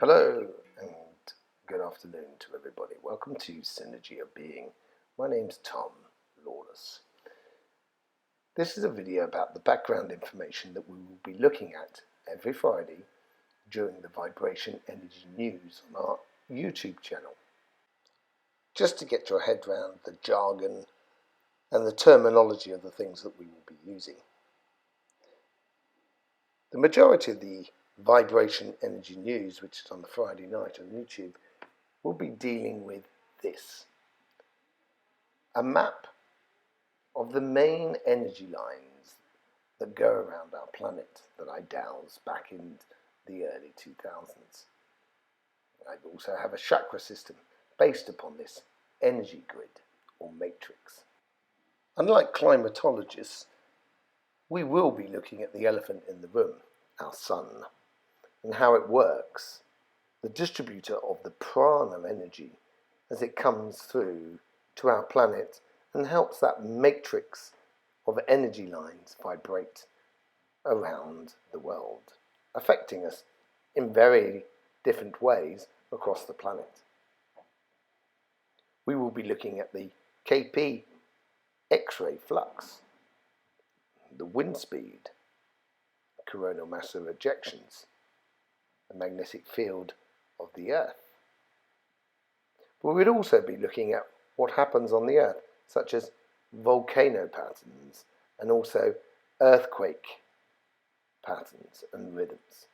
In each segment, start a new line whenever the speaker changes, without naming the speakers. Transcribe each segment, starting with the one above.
Hello and good afternoon to everybody. Welcome to Synergy of Being. My name's Tom Lawless. This is a video about the background information that we will be looking at every Friday during the Vibration Energy News on our YouTube channel. Just to get your head around the jargon and the terminology of the things that we will be using. The majority of the Vibration Energy News, which is on the Friday night on YouTube, will be dealing with this. A map of the main energy lines that go around our planet that I dowsed back in the early 2000s. I also have a chakra system based upon this energy grid or matrix. Unlike climatologists, we will be looking at the elephant in the room, our sun, and how it works, the distributor of the Prana energy as it comes through to our planet and helps that matrix of energy lines vibrate around the world, affecting us in very different ways across the planet. We will be looking at the KP X-ray flux, the wind speed, coronal massive ejections, the magnetic field of the Earth. But we'd also be looking at what happens on the Earth, such as volcano patterns and also earthquake patterns and rhythms.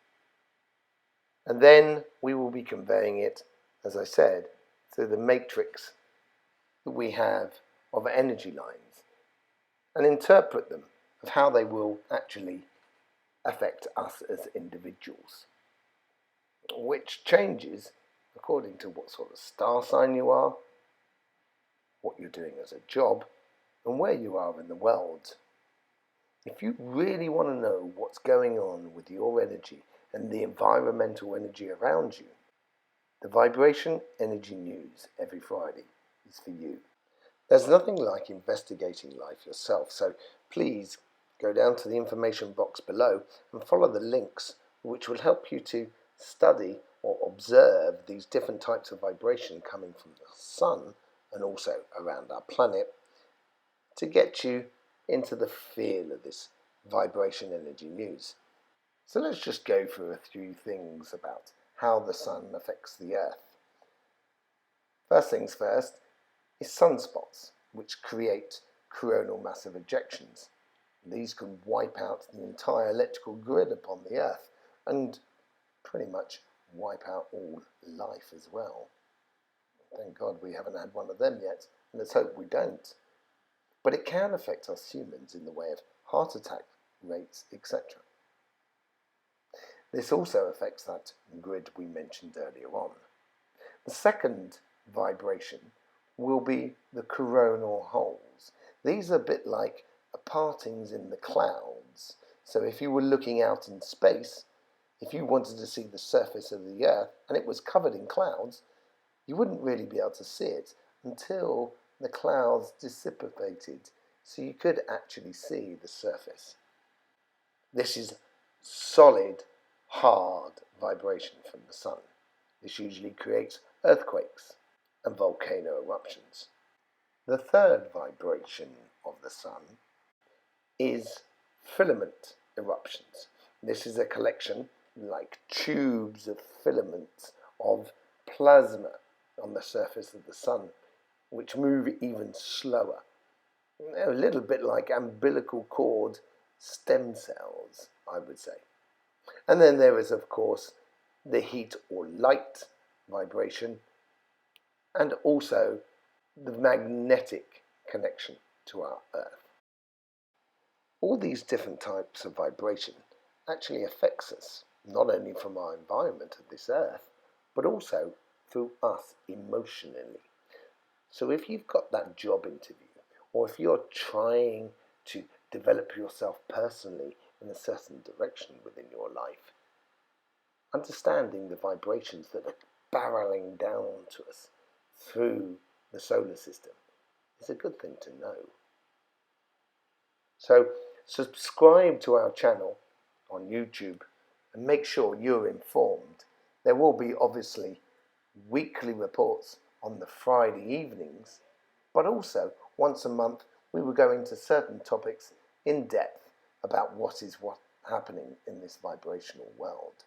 And then we will be conveying it, as I said, through the matrix that we have of energy lines and interpret them of how they will actually affect us as individuals, which changes according to what sort of star sign you are, what you're doing as a job, and where you are in the world. If you really want to know what's going on with your energy and the environmental energy around you, the Vibration Energy News every Friday is for you. There's nothing like investigating life yourself, so please go down to the information box below and follow the links which will help you to study or observe these different types of vibration coming from the sun and also around our planet to get you into the feel of this Vibration Energy News. So let's just go through a few things about how the sun affects the Earth. First things first is sunspots, which create coronal massive ejections. These can wipe out the entire electrical grid upon the Earth and pretty much wipe out all life as well. Thank God we haven't had one of them yet, and let's hope we don't. But it can affect us humans in the way of heart attack rates, etc. This also affects that grid we mentioned earlier on. The second vibration will be the coronal holes. These are a bit like partings in the clouds. So if you were looking out in space, if you wanted to see the surface of the Earth and it was covered in clouds, you wouldn't really be able to see it until the clouds dissipated, so you could actually see the surface. This is solid, hard vibration from the sun. This usually creates earthquakes and volcano eruptions. The third vibration of the sun is filament eruptions. This is a collection like tubes of filaments of plasma on the surface of the sun, which move even slower. A little bit like umbilical cord stem cells, I would say. And then there is, of course, the heat or light vibration, and also the magnetic connection to our Earth. All these different types of vibration actually affects us, not only from our environment of this Earth, but also through us emotionally. So if you've got that job interview, or if you're trying to develop yourself personally in a certain direction within your life, understanding the vibrations that are barreling down to us through the solar system is a good thing to know. So subscribe to our channel on YouTube and make sure you're informed There will be obviously weekly reports on the Friday evenings, but also once a month we will go into certain topics in depth about what happening in this vibrational world.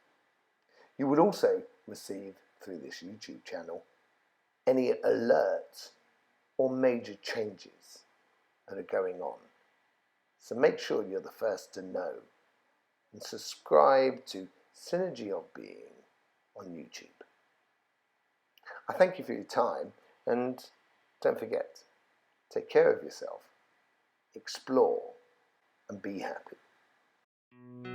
You would also receive through this YouTube channel any alerts or major changes that are going on. So make sure you're the first to know and subscribe to Synergy of Being on YouTube. I thank you for your time, and don't forget, take care of yourself, explore, and be happy.